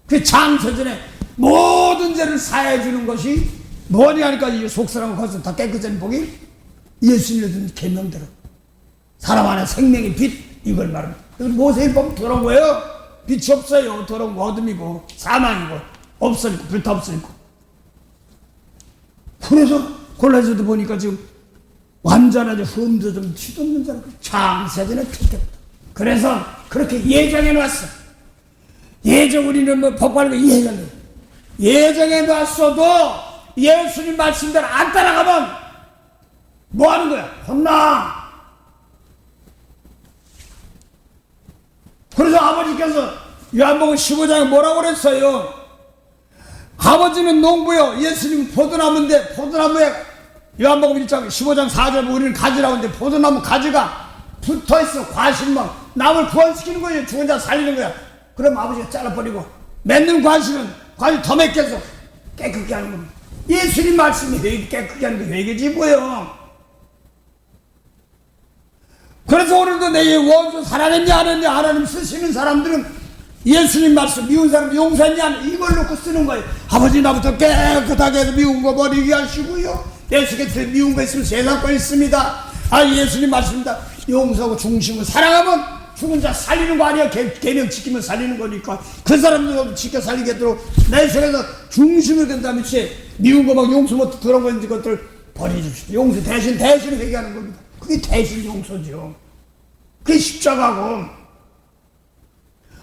그 창세전에 모든 죄를 사해주는 것이 뭐냐니까 이 속사람을 거기서 다 깨끗한 복이 예수님의 준 계명대로 사람 안에 생명의 빛 이걸 말합니다. 모세율법 더러운 거예요. 빛이 없어요. 더러운 거 어둠이고 사망이고 없어지고 불타 없어지고. 그래서 골로새도 보니까 지금 완전하게 흠도 좀 티도 없는 사람 창세전에 피했다. 그래서 그렇게 예정해 놨어. 예정 우리는 뭐 법관과 예정해. 예정해 놨어도 예수님 말씀대로 안 따라가면 뭐 하는 거야? 혼나. 그래서 아버지께서 요한복음 15장에 뭐라고 그랬어요? 아버지는 농부요, 예수님은 포도나무인데, 포도나무에 요한복음 1장 15장 4절 우리는 가지라고 하는데 포도나무 가지가 붙어있어. 과실만 나무를 구원시키는 거예요. 죽은 자 살리는 거야. 그럼 아버지가 잘라버리고 맺는 과실은 과실 더 맺혀서 깨끗게 하는 겁니다. 예수님 말씀이 깨끗게 하는 게 회개지 뭐예요. 그래서 오늘도 내 원수 사랑했냐 안 했냐 하나님 쓰시는 사람들은 예수님 말씀 미운 사람 용서했냐 이걸 놓고 쓰는 거예요. 아버지 나부터 깨끗하게 해서 미운 거 버리게 하시고요. 예수께서 미운 거 있으면 세상 거 있습니다. 예수님 말씀입니다. 용서하고 중심을 사랑하면 죽은 자 살리는 거 아니야. 계명 지키면 살리는 거니까 그 사람들 지켜 살리겠도록 내 속에서 중심을 든 다음에 미운 거 막 용서 못 그런 거 있는 것들 버려줍시다. 용서 대신 회개하는 겁니다. 그게 대신 용서죠. 그게 십자가고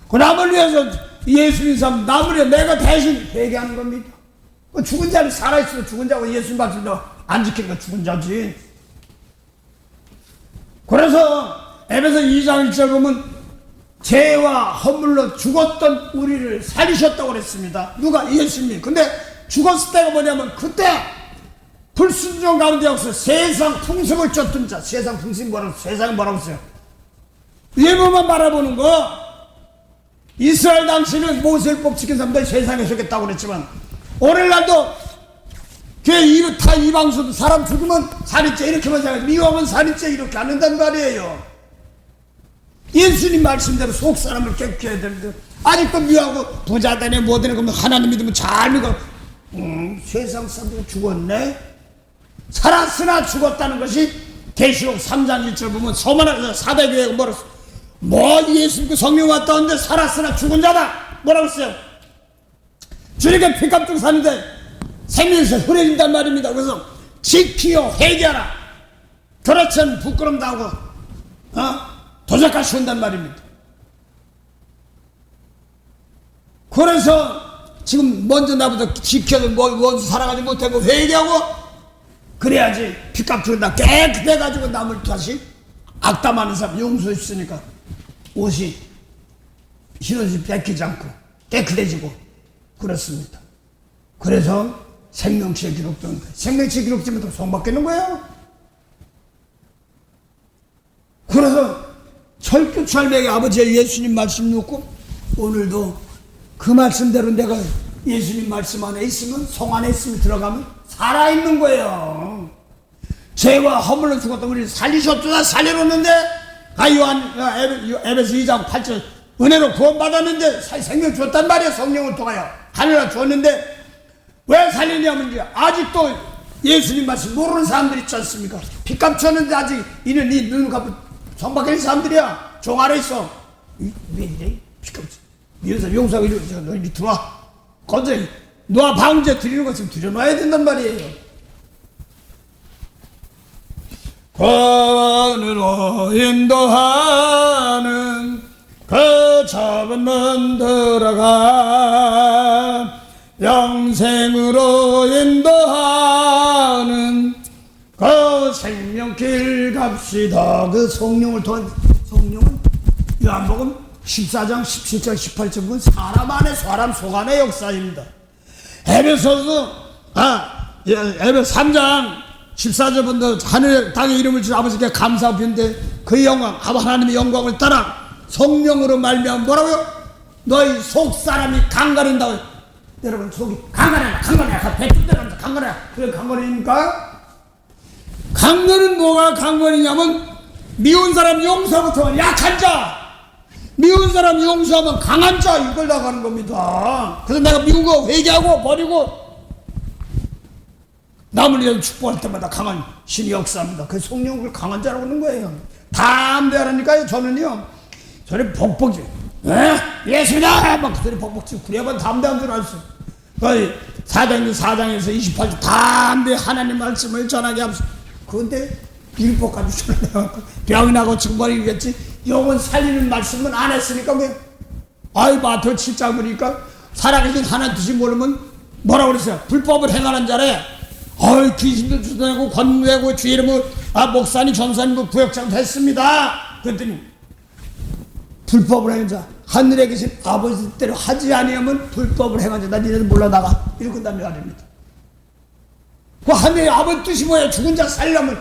그 남을 위해서 예수님 삶 남을 위해 내가 대신 회개하는 겁니다. 그 죽은 자를 살아있어도 죽은 자고 예수님 말씀도 안 지키니까 죽은 자지. 그래서 에베소 2장 1절 보면 죄와 허물로 죽었던 우리를 살리셨다고 그랬습니다. 누가? 예수님이. 근데 죽었을 때가 뭐냐면 그때 불순종 가운데 없어 세상 풍습을 쫓던 자. 세상 풍습이 뭐라고 세상이 뭐라고 했어요? 외모만 바라보는 거 이스라엘 당시는 모세율법 지킨 사람들이 세상에 속했다고 그랬지만 오늘날도 교회 다 이방수도 사람 죽으면 살인죄 이렇게만 생각하지 미워하면 살인죄 이렇게 안 한단 말이에요. 예수님 말씀대로 속 사람을 깨끗게 해야 되는데 아직도 미워하고 부자 되네 뭐 되네 그러면 하나님 믿으면 잘 믿어. 세상 사람들 죽었네. 살았으나 죽었다는 것이 계시록 3장 1절 보면 서만한 사대교회가 뭐 예수 믿고 성령 왔다는데 살았으나 죽은 자다 뭐라고 했어요? 주님께 피값 주고 사는데 생명에서 흐려진단 말입니다. 그래서 지키어 회개하라. 그렇지 않으면 부끄럼 당하고 도적같이 온단 말입니다. 그래서 지금 먼저 나보다 지켜도 원수 살아가지 못하고 회개하고 그래야지 피값 주는다. 깨끗해가지고 남을 다시 악담하는 사람 용서했으니까 옷이 흰옷이 뺏기지 않고 깨끗해지고 그렇습니다. 그래서 생명치에 기록되는 거예요. 생명치에 기록되면 또 손바뀌는 거예요. 그래서 철두철미하게 아버지의 예수님 말씀 놓고 오늘도 그 말씀대로 내가 예수님 말씀 안에 있으면 성 안에 있으면 들어가면 살아있는 거예요. 죄와 허물로 죽었던 우리 살리셨구나 살려놓는데 에베소 2장 8절 은혜로 구원받았는데 생명 줬단 말이에요. 성령을 통하여 하늘나 줬는데 왜 살리냐면 아직도 예수님 말씀 모르는 사람들 있지 않습니까? 피값 줬는데 아직 이는 네 눈을 갚고 성밖에 있는 사람들이야. 종 아래 있어. 왜 이래? 피값 이래서 용서하고 너 이리 들어와. 거기서 너와 방제 드리는 것을 들여놔야 된단 말이에요. 권으로 인도하는 그 좁은 문 들어가 영생으로 인도하는 그 생명길 갑시다. 그 성령을 통한 성령은 요한복음 14장 17절 18절 보면 사람 안에 사람 속 안의 역사입니다. 에베소서 에베소 3장 14절 보면 하늘 땅의 이름을 주신 아버지께 감사 비운데 그 영광 하나님의 영광을 따라 성령으로 말미암아 뭐라고요? 너희 속 사람이 강건해진다고. 여러분 속이 강건해 배틀대로 강건해. 그게 강건입니까? 강건은 뭐가 강건이냐면 미운 사람 용서부터 약한 자 미운 사람 용서하면 강한 자 이걸 나가는 겁니다. 그래서 내가 미운 거 회개하고 버리고 남을 위해 축복할 때마다 강한 신이 역사합니다. 그 성령을 강한 자라고 하는 거예요. 담대하라니까요. 저는요 저는 복복지 예수다 막 그 소리 복복지 그래야만 담대한 줄 알았어. 거의 4장에서 28절 담대 하나님 말씀을 전하게 하면서 그런데 율법까지 전하려고 병이 나고 증거리겠지 영혼 살리는 말씀은 안 했으니까 왜 마태오 7장 보니까 살아계신 하나님 뜻이 모르면 뭐라고 그랬어요? 불법을 행하는 자래 귀신도 주도하고 권무하고 주의 이름으로 목사님 전사님 구역장 됐습니다. 그랬더니 불법을 행한 자 하늘에 계신 아버지 뜻대로 하지 아니하면 불법을 행한 자나 니네들 몰라 나가 이렇게 한다는 말입니다. 그 하늘의 아버지 뜻이 뭐예요? 죽은 자 살려면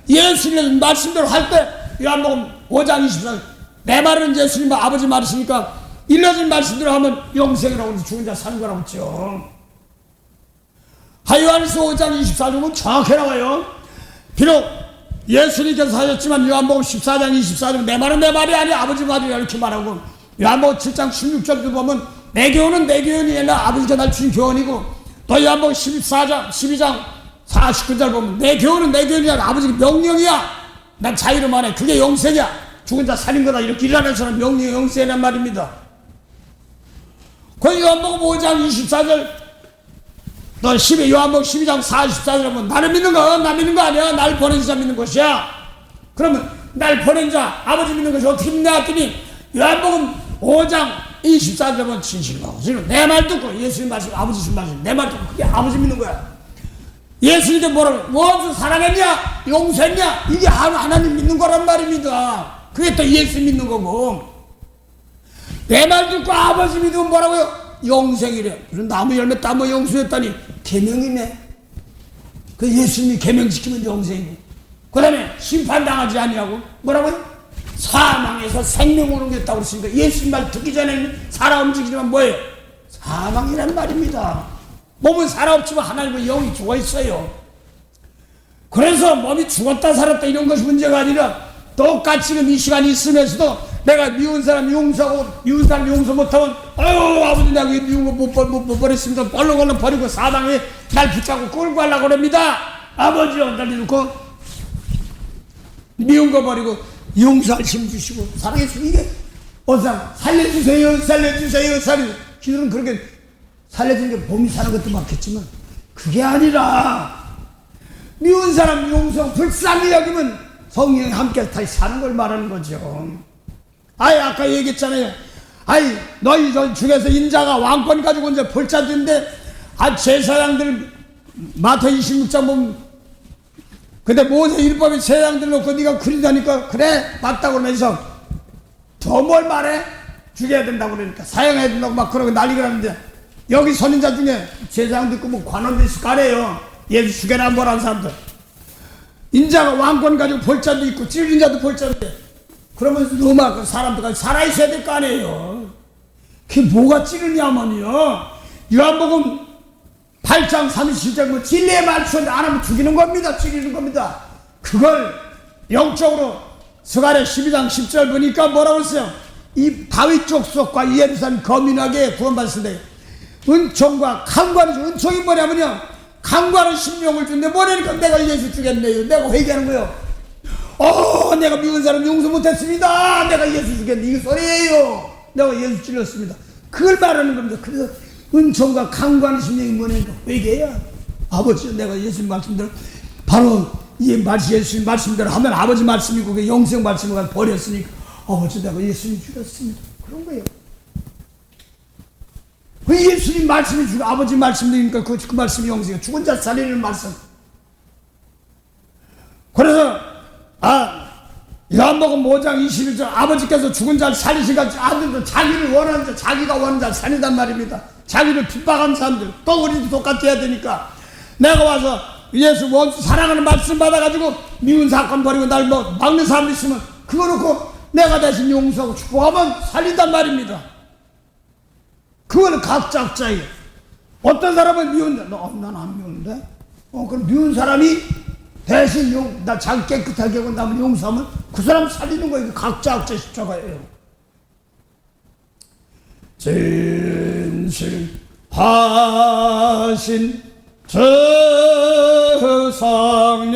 예수님 말씀대로 할 때 요한복음 5장 24절 내 말은 예수님 아버지 말이시니까 일러진 말씀대로 하면 영생이라고 해서 죽은 자 사는 거라고 했죠. 요한일서 5장 24절은 정확히 나와요. 비록 예수님께서 하셨지만 요한복음 14장 24절 내 말은 내 말이 아니야 아버지 말이야 이렇게 말하고 요한복음 7장 16절도 보면 내 교훈은 내 교훈이 아니라 아버지가 날 주신 교훈이고 또 요한복음 12장 49절 보면 내 교훈은 내 교훈이 아니라 아버지가 명령이야. 난 자유로만 해. 그게 영생이야. 죽은 자 살린 거다. 이렇게 일하는 사람 명령이 영생이란 말입니다. 그 요한복음 5장 24절 또 요한복음 12장 44절 보면 나를 믿는 거 나 믿는 거 아니야. 날 보낸 자 믿는 것이야. 그러면 날 보낸 자 아버지 믿는 것이 어떻게 믿냐 했더니 요한복음 5장 24절 보면 진실하고 지금 내 말 듣고 예수님 말씀 아버지 주신 말씀 내 말 듣고 그게 아버지 믿는 거야. 예수님께 뭐라고 원수 사랑했냐 용서했냐 이게 하나님 믿는 거란 말입니다. 그게 또 예수 믿는 거고 내 말 듣고 아버지 믿으면 뭐라고요? 영생이래. 그럼 나무 열매 따면 영수했다니 계명이네. 그 예수님이 계명 지키면 영생이고 그 다음에 심판당하지 아니하고 뭐라고요? 사망에서 생명으로 옮겼다고 그러시니까 예수님 말 듣기 전에는 살아 움직이지만 뭐예요? 사망이란 말입니다. 몸은 살아 없지만 하나님은 영이 죽어 있어요. 그래서 몸이 죽었다 살았다 이런 것이 문제가 아니라 똑같이 지금 이 시간이 있으면서도 내가 미운 사람 용서하고 미운 사람 용서 못하면 아유 아버지 내가 미운 거 못 버렸습니다. 얼른 버리고 사방에 날 붙잡고 끌고 가려고 그럽니다. 아버지요 날 놓고 미운 거 버리고 용서할 힘 주시고 사랑해주시고 이게 어상 살려주세요 기도는 그렇게 살려주는 게 몸이 사는 것도 많겠지만 그게 아니라 미운 사람 용서 불쌍히 여기면 성령이 함께 다시 사는 걸 말하는 거죠. 아까 얘기했잖아요. 너희 중에서 인자가 왕권 가지고 이제 볼자들인데 제사장들 마태 26장 보면 근데 모세 율법에 제사장들 놓고 네가 그리다니까 그래 맞다고 그러면서 더 뭘 말해? 죽여야 된다고 그러니까 사형해야 된다고 막 그러고 난리가 나는데 여기 선인자 중에 제사장도 있고 뭐 관원도 있을 거 아니에요. 예수 죽여라 뭐라는 사람들 인자가 왕권 가지고 볼자도 있고 찔린 자도 볼자인데 그러면서 너무 그 사람들까지 살아있어야 될 거 아니에요. 그게 뭐가 찌르냐면요 요한복음 8장 37장 뭐 진리의 말씀을 안 하면 죽이는 겁니다. 죽이는 겁니다. 그걸 영적으로 스가랴 12장 10절 보니까 뭐라고 했어요? 이 다윗 족속과 예루살렘 거민하게 구원받았을 때 은총과 강구하는 은총이 뭐냐면요 강구하는 심령을 준대 뭐라니까 내가 예수 죽였네요. 내가 회개하는 거예요. 내가 미운 사람 용서 못했습니다. 내가 예수 죽였네. 이거 소리예요. 내가 예수 찔렀습니다. 그걸 말하는 겁니다. 그래서 은총과 강구하는 심령이 뭐냐니까 회개야. 아버지 내가 예수님 말씀대로 바로 이 예수님 말씀대로 하면 아버지 말씀이고 그 영생 말씀을 버렸으니까 아버지 내가 예수님 죽였습니다. 그런 거예요. 그 예수님 말씀이 죽어 아버지 말씀이니까 그 말씀이 영생이야. 죽은 자 살리는 말씀. 그래서 요한복음 5장 21절 아버지께서 죽은 자를 살리시니까 아들도 자기를 원하는 자 자기가 원하는 자를 살린단 말입니다. 자기를 핍박한 사람들 또 우리도 똑같이 해야 되니까 내가 와서 예수 원수 사랑하는 말씀 받아가지고 미운 사건 버리고 날 막는 사람 있으면 그거 놓고 내가 대신 용서하고 축복하면 살린단 말입니다. 그거는 각자예요. 어떤 사람은 미운데 난 안 미운데 그럼 미운 사람이 대신 나 자기 깨끗하게 하고 남을 용서하면 그 사람 살리는 거예요. 각자 십자가예요. 진실하신 주 성령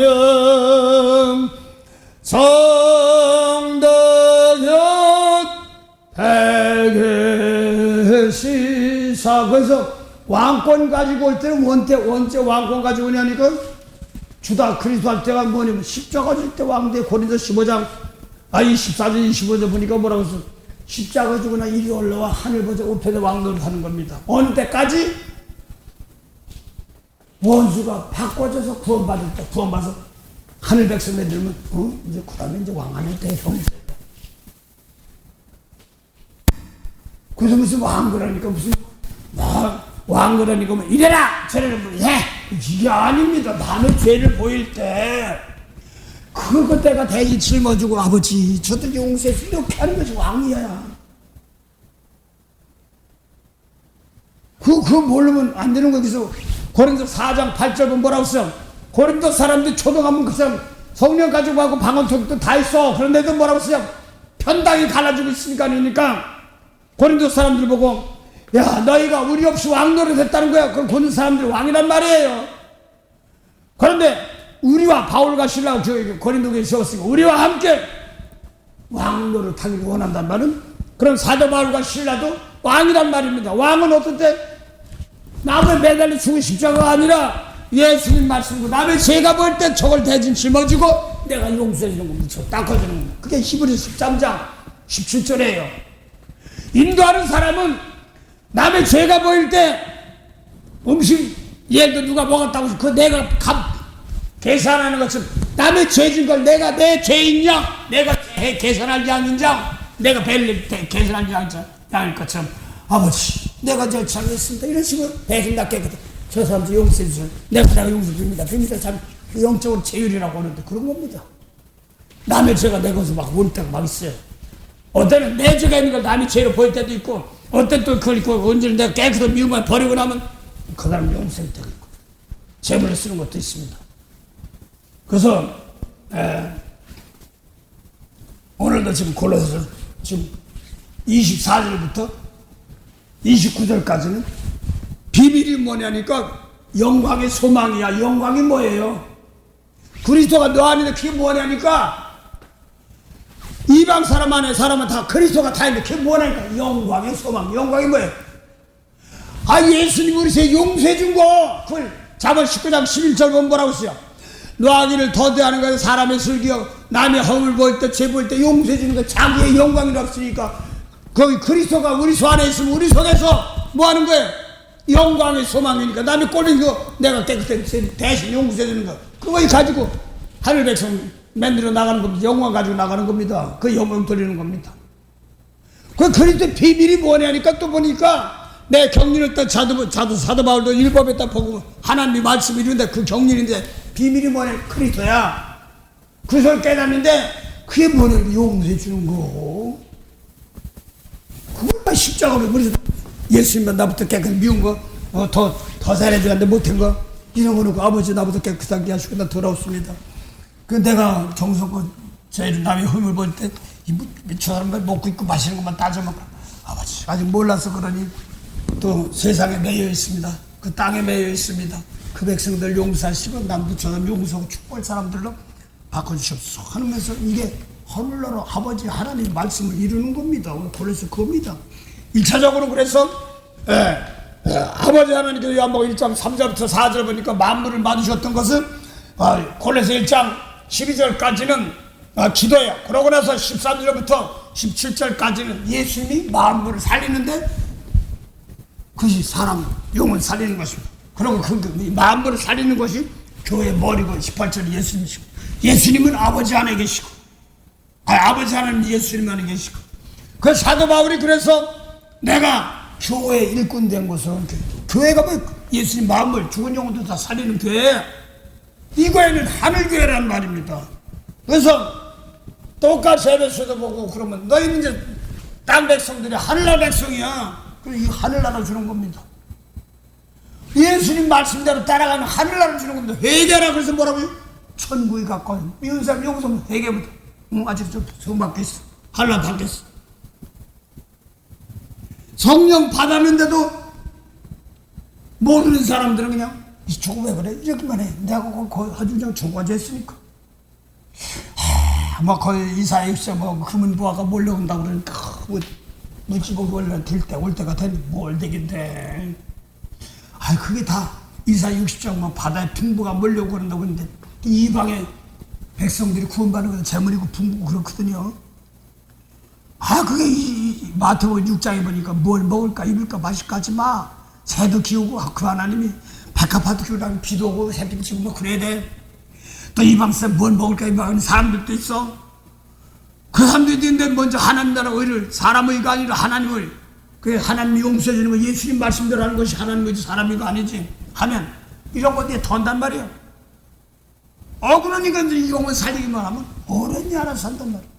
성덕현 백시사 그래서 왕권 가지고 올 때는 언제 왕권 가지고 오냐니까 주다 그리스도 할 때가 뭐냐면 십자가 질 때 왕대 고린도 15장 24절 25절 보니까 뭐라고 했어 십자가 지고 나 이리 올라와 하늘 보자 우편에 왕노릇 하는 겁니다. 어느 때까지 원수가 바꿔줘서 구원받을 때 구원받아서 하늘 백성에 들면 이제 그 다음에 이제 왕하는 때 형제 그래서 무슨 왕거라니까 무슨 왕거라니까 뭐 이래라 저래라 뭐 이게 아닙니다. 남의 죄를 보일 때 그때가 대신 짊어지고 아버지 저들 용서해서 이렇게 하는 것이 왕이야. 그거 모르면 안 되는 거기서 고린도 4장 8절 보면 뭐라고 써? 고린도 사람들이 초등하면 그 사람 성령 가지고 하고 방언턱도 다 있어. 그런데도 뭐라고 써요? 편당이 갈라지고 있으니까 그러니까 고린도 사람들 보고 야 너희가 우리 없이 왕노릇 했다는 거야. 그럼 고린 사람들이 왕이란 말이에요. 그런데 우리와 바울과 신라가 고린도에 세웠으니까 우리와 함께 왕노릇 하기를 원한단 말은 그럼 사도 바울과 신라도 왕이란 말입니다. 왕은 어떨 때 남의 매달려 죽은 십자가가 아니라 예수님 말씀이고 남의 죄가 보일 때 저걸 대신 짊어지고 내가 용서해주는 겁니다. 닦아주는 겁니다. 그게 히브리서 13장 17절이에요. 인도하는 사람은 남의 죄가 보일 때 음식 예를 들어 누가 먹었다고 해서 그 내가 계산하는 것처럼 남의 죄진 걸 내가 내 죄인양 내가 계산할 양인장 내가 배를 계산할 양일 것처럼 아버지 내가 저 잘못했습니다 이런 식으로 대신 낫겠거든. 저 사람들 용서해 주세요. 내가 용서 줍니다. 참 영적으로 제율이라고 하는데 그런 겁니다. 남의 죄가 내 것을 막 올 때가 막 있어요. 어때는 내 죄가 있는 걸 남이 죄로 보일 때도 있고, 어때 또 그걸 있고, 언제는 내가 깨끗한 미움만 버리고 나면 그 사람 용서할 때가 있고, 재물을 쓰는 것도 있습니다. 그래서 오늘도 지금 골로새서 지금 24절부터 29절까지는 비밀이 뭐냐니까 영광의 소망이야. 영광이 뭐예요? 그리스도가 너 안에 그게 뭐냐니까 이방 사람 안에 사람은 다 그리스도가 다 있는데 그게 뭐냐니까 영광의 소망. 영광이 뭐예요? 아, 예수님 우리에게 용서해 준 거. 그걸 잠언 19장 11절 보면 뭐라고 써요? 노하기를 더디하는 것은 사람의 슬기여 남의 허물 볼 때 죄 볼 때 용서해 주는 거 자기의 영광이라고 쓰니까 거기 그리스도가 우리 소 안에 있으면 우리 속에서 뭐 하는 거예요? 영광의 소망이니까 남의 꼴린 거 내가 깨끗한 대신 용서해 주는 거 그거 가지고 하늘 백성 만들어 나가는 겁니다. 영광 가지고 나가는 겁니다. 그 영광 돌리는 겁니다. 그 그리스도 비밀이 뭐냐니까 또 보니까 내 경륜을 딱 사도 바울도 율법에 딱 보고 하나님이 말씀이 이런데 그 경륜인데 비밀이 뭐냐 그리스도야. 그걸 깨닫는데 그게 뭐냐 용서해 주는 거. 그것만 십자가로 그래서 예수님만 나부터 깨끗 미운 거 더 잘해주는데 못한 거 이런 거는 아버지 나부터 깨끗하게 하시고 나 돌아왔습니다. 그 내가 정성껏 저희를 남의 흠을 볼 때 저 사람들 먹고 있고 마시는 것만 따져먹고 아버지 아직 몰라서 그러니 또 세상에 매여 있습니다. 그 땅에 매여 있습니다. 그 백성들 용서하시고 남도 저는 용서하고 축복할 사람들로 바꿔주십시오 하면서 이게 하늘나라 아버지 하나님 말씀을 이루는 겁니다. 그래서 그겁니다. 1차적으로 그래서 아버지 하나님께서 요한복음 1장 3절부터 4절 보니까 만물을 만드셨던 것은 골로새 1장 12절까지는 기도예요. 그러고 나서 13절부터 17절까지는 예수님이 만물을 살리는데 그것이 사람 영을 살리는 것입니다. 그리고 그 만물을 살리는 것이 교회의 머리고 18절이 예수님이시고 예수님은 아버지 안에 계시고 아버지 하나님 예수님 안에 계시고 그 사도 바울이 그래서 내가 교회 일꾼 된 것은 교회가 뭐 예수님 만물 죽은 영혼도 다 살리는 교회 이거에는 하늘교회라는 말입니다. 그래서 똑같이 에베소도 보고 그러면 너희는 이제 땅 백성들이 하늘나라 백성이야. 그래서 이 하늘나라 주는 겁니다. 예수님 말씀대로 따라가면 하늘나라 주는 겁니다. 회개하라 그래서 뭐라고요? 천국이 가까워. 미운 사람 여기서 회개부터 아직 좀 성 받겠어. 하늘나라 받겠어. 성령 받았는데도 모르는 사람들은 그냥 저거 왜 그래? 이렇게만 해. 내가 아주 그냥 저거까지 했으니까. 뭐 거의 이사야 60세 뭐 금은 부하가 몰려온다고 그러니까 무지복 원래 올 때가 되니 뭘 되긴 돼. 그게 다 이사야 60장 뭐 바다에 풍부가 몰려오고 그런다고 그러는데 이방의 백성들이 구원받는 것은 재물이고 풍부고 그렇거든요. 그게 이 마태복음 6장에 보니까 뭘 먹을까 입을까 마실까 하지 마. 새도 키우고 그 하나님이 백합화도 키우라면 비도 오고 새도 치고 뭐 그래야 돼. 또 이방세 뭘 먹을까 입을까 사람들도 있어. 그 사람들이 있는데 먼저 하나님 나라 의를 사람의가 아니라 하나님을 그 하나님이 용서해 주는 거 예수님 말씀대로 하는 것이 하나님이지 사람이가 아니지 하면 이런 거 뒤에 던단 말이야. 그러니까 이 영혼 살리기만 하면 어른이 알아서 산단 말이야.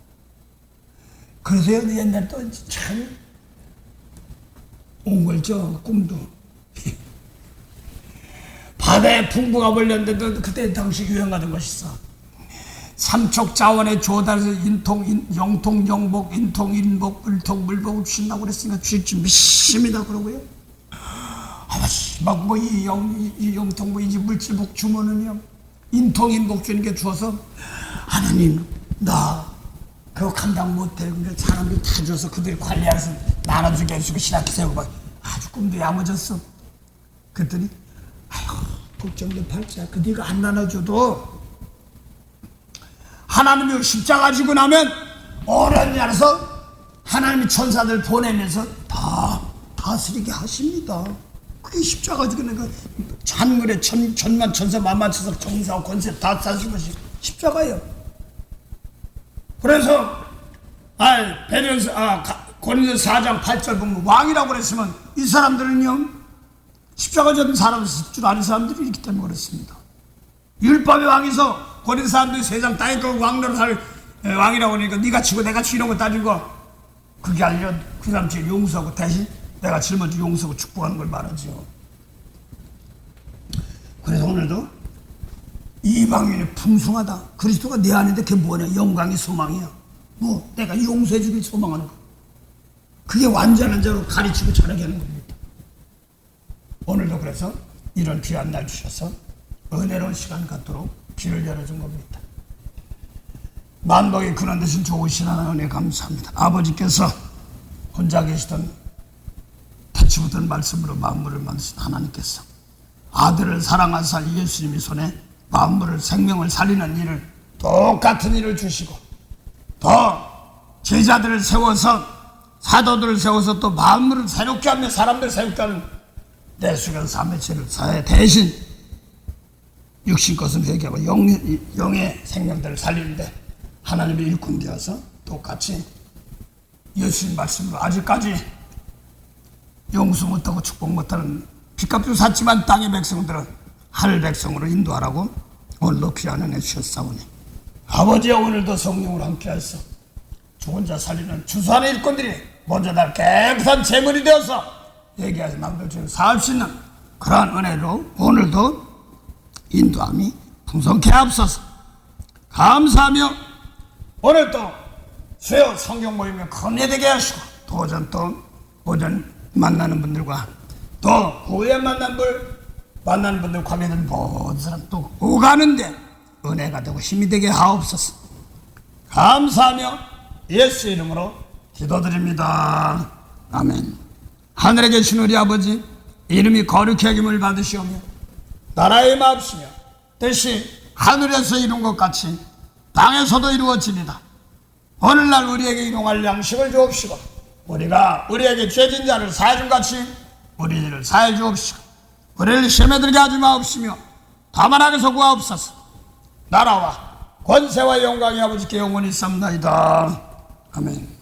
그래서 옛날에 또 참 옹골죠 꿈도 바다에 풍부가 몰렸는데도 그때 당시 유행하던 것이 있어. 삼척자원의 조달에서 영통 영복 인통 인복 물통 물복을 주신다고 그랬으니까 주실 줄 믿습니다 그러고요. 아버지 막 이 영통 뭐 이제 물질복 주면은요 인통 인복 주는 게 주어서 하나님 나 그거 감당 못해. 근데 사람들이 다 줘서 그들이 관리하면서 나눠주게 해주고 신학기 세우고 막 아주 꿈도 야무졌어. 그랬더니 걱정도 팔자. 그 네가 안 나눠줘도 하나님이 십자가 지고 나면 어른이 알아서 하나님이 천사들 보내면서 다 다스리게 하십니다. 그게 십자가 지고 내가 하늘에 천만 천사 만만 천사 정사와 권세 다 다스리는 것이 십자가예요. 그래서 고린도서 4장 8절 보면 왕이라고 그랬으면 이 사람들은요 십자가 졌던 사람을 쓸 줄 아는 사람들이 있기 때문에 그렇습니다. 율법의 왕에서 고린 사람들이 세상 땅에 그 왕노릇할 왕이라고 그러니까 네가 치고 내가 치는 거 따진 거 그게 아니라 그 사람 제 용서하고 대신 내가 짊어지고 용서하고 축복하는 걸 말하죠. 그래서 오늘도 이방인이 풍성하다. 그리스도가 내 안인데 그게 뭐냐? 영광이 소망이야. 뭐 내가 용서해 주길 소망하는 거. 그게 완전한 자로 가르치고 자라게 하는 겁니다. 오늘도 그래서 이런 귀한 날 주셔서 은혜로운 시간 갖도록 길을 열어준 겁니다. 만복의 근원 되신 좋으신 하나님 은혜 감사합니다. 아버지께서 혼자 계시던 태치 못한 말씀으로 만물을 만드신 하나님께서 아들을 사랑하사 예수님의 손에 만물을 생명을 살리는 일을 똑같은 일을 주시고 더 제자들을 세워서 사도들을 세워서 또 만물을 새롭게 하며 사람들을 새롭게 하는 내수견 삼매체를 사회 대신 육신 것은 회개하고 영의 생명들을 살리는데 하나님의 일꾼 되어서 똑같이 예수님 말씀으로 아직까지 용서 못하고 축복 못하는 빚값도 샀지만 땅의 백성들은 하늘 백성으로 인도하라고 오늘도 귀한 은혜 주셨사오니 아버지여 오늘도 성령으로 함께 하셔서 죽은 자 살리는 주수하는 일꾼들이 먼저 날 깨끗한 제물이 되어서 얘기해서 남들 중에 살 수 있는 그러한 은혜로 오늘도 인도함이 풍성케 앞서서 감사하며 오늘도 수요 성경 모임에 건네되게 하시고 또 오전 만나는 분들과 또 후에 만나는 분들 관계된 모든 사람 또 오가는데 은혜가 되고 힘이 되게 하옵소서. 감사하며 예수 이름으로 기도드립니다. 아멘. 하늘에 계신 우리 아버지 이름이 거룩히 여김을 받으시오며 나라의 마옵시며 뜻이 하늘에서 이룬 것 같이 땅에서도 이루어지리다. 오늘날 우리에게 일용할 양식을 주옵시고 우리가 우리에게 죄진 자를 사해준 같이 우리 죄를 사해 주옵시고 우리를 시험에 들게 하지 마옵시며 다만 악에서 구하옵소서. 나라와 권세와 영광이 아버지께 영원히 있사옵나이다. 아멘.